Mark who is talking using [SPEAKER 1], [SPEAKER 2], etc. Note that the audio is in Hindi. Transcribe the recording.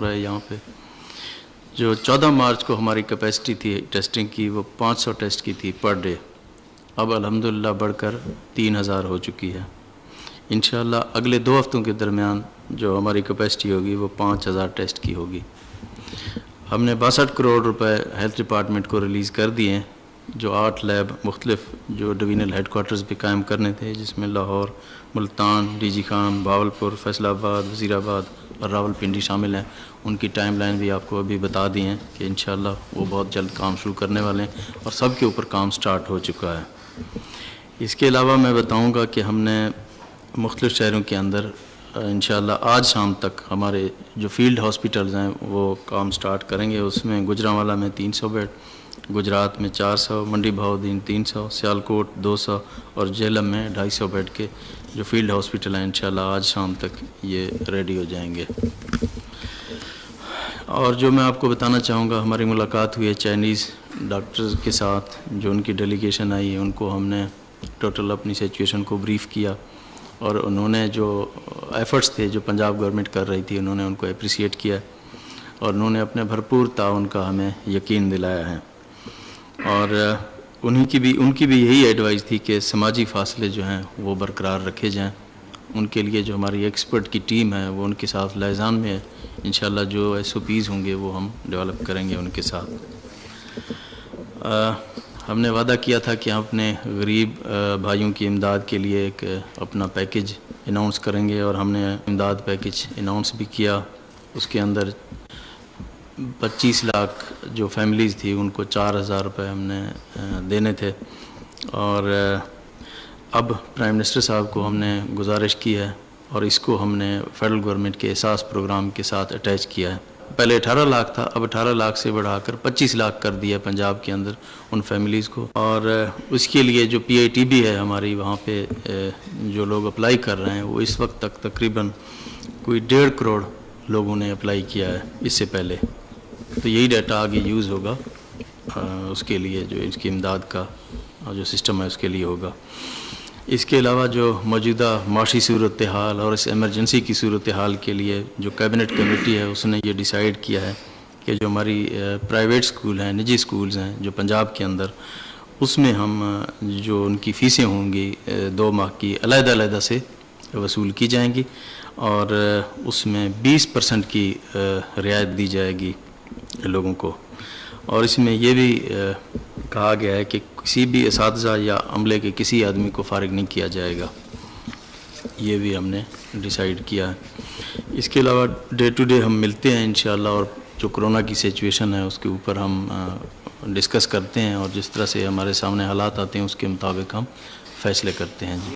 [SPEAKER 1] रहा है यहाँ पे। जो 14 मार्च को हमारी कैपेसिटी थी टेस्टिंग की वो 500 टेस्ट की थी पर डे, अब अल्हम्दुलिल्लाह बढ़कर 3000 हो चुकी है। इंशाअल्लाह अगले 2 हफ्तों के दरमियान जो हमारी कैपेसिटी होगी वो 5000 टेस्ट की होगी। हमने 62 करोड़ रुपए हेल्थ डिपार्टमेंट को रिलीज़ कर दिए हैं, जो 8 लैब मुख्तलिफ जो डिवीज़नल हेडकोार्टर्स पे कायम करने थे, जिसमें लाहौर, मुल्तान, डीजी खान, भावलपुर, फैसलाबाद, वज़ीराबाद और रावलपिंडी शामिल हैं। उनकी टाइमलाइन भी आपको अभी बता दी हैं कि इंशाअल्लाह वो बहुत जल्द काम शुरू करने वाले हैं और सब के ऊपर काम स्टार्ट हो चुका है। इसके अलावा मैं बताऊँगा कि हमने मुख्तलिफ शहरों के अंदर इंशाअल्लाह आज शाम तक हमारे जो फील्ड हॉस्पिटल्स हैं वो काम स्टार्ट करेंगे। उसमें गुजरांवाला में 300 बेड, गुजरात में 400, मंडी बहाउद्दीन 300, सियालकोट 200 और झेलम में 250 बेड के जो फील्ड हॉस्पिटल हैं इंशाअल्लाह आज शाम तक ये रेडी हो जाएंगे। और जो मैं आपको बताना चाहूँगा, हमारी मुलाकात हुई है चाइनीज़ डॉक्टर्स के साथ, जो उनकी डेलीगेशन आई है उनको हमने टोटल अपनी सिचुएशन को ब्रीफ़ किया और उन्होंने जो एफ़र्ट्स थे जो पंजाब गवर्नमेंट कर रही थी उन्होंने उनको अप्रिशिएट किया और उन्होंने अपने भरपूर ताउन का हमें यकीन दिलाया है। और उनकी भी यही एडवाइस थी कि समाजी फासले जो हैं वो बरकरार रखे जाएं। उनके लिए जो हमारी एक्सपर्ट की टीम है वो उनके साथ लाइज़ान में है। इंशाल्लाह जो SOPs होंगे वो हम डेवलप करेंगे उनके साथ। हमने वादा किया था कि हम अपने गरीब भाइयों की इमदाद के लिए एक अपना पैकेज अनाउंस करेंगे और हमने इमदाद पैकेज अनाउंस भी किया। उसके अंदर 25 लाख जो फैमिलीज़ थी उनको 4000 रुपये हमने देने थे और अब प्राइम मिनिस्टर साहब को हमने गुजारिश की है और इसको हमने फेडरल गवर्नमेंट के एहसास प्रोग्राम के साथ अटैच किया है। पहले 18 लाख था, अब 18 लाख से बढ़ाकर 25 लाख कर दिया पंजाब के अंदर उन फैमिलीज़ को। और उसके लिए जो PITB है हमारी, वहाँ पे जो लोग अप्लाई कर रहे हैं वो इस वक्त तक तकरीबन कोई 1.5 करोड़ लोगों ने अप्लाई किया है इससे पहले। तो यही डाटा आगे यूज़ होगा उसके लिए, जो इसकी इमदाद का जो सिस्टम है उसके लिए होगा। इसके अलावा जो मौजूदा माशी सूरत हाल और इस एमरजेंसी की सूरत हाल के लिए जो कैबिनेट कमेटी है उसने ये डिसाइड किया है कि जो हमारी प्राइवेट स्कूल हैं, निजी स्कूल्स हैं जो पंजाब के अंदर, उसमें हम जो उनकी फ़ीसें होंगी 2 माह की अलग-अलग से वसूल की जाएंगी और उसमें 20% की रियायत दी जाएगी लोगों को। और इसमें यह भी कहा गया है कि किसी भी असातिज़ा या अमले के किसी आदमी को फ़ारिग नहीं किया जाएगा, ये भी हमने डिसाइड किया है। इसके अलावा डे टू डे हम मिलते हैं इंशाअल्लाह और जो कोरोना की सिचुएशन है उसके ऊपर हम डिस्कस करते हैं और जिस तरह से हमारे सामने हालात आते हैं उसके मुताबिक हम फ़ैसले करते हैं। जी।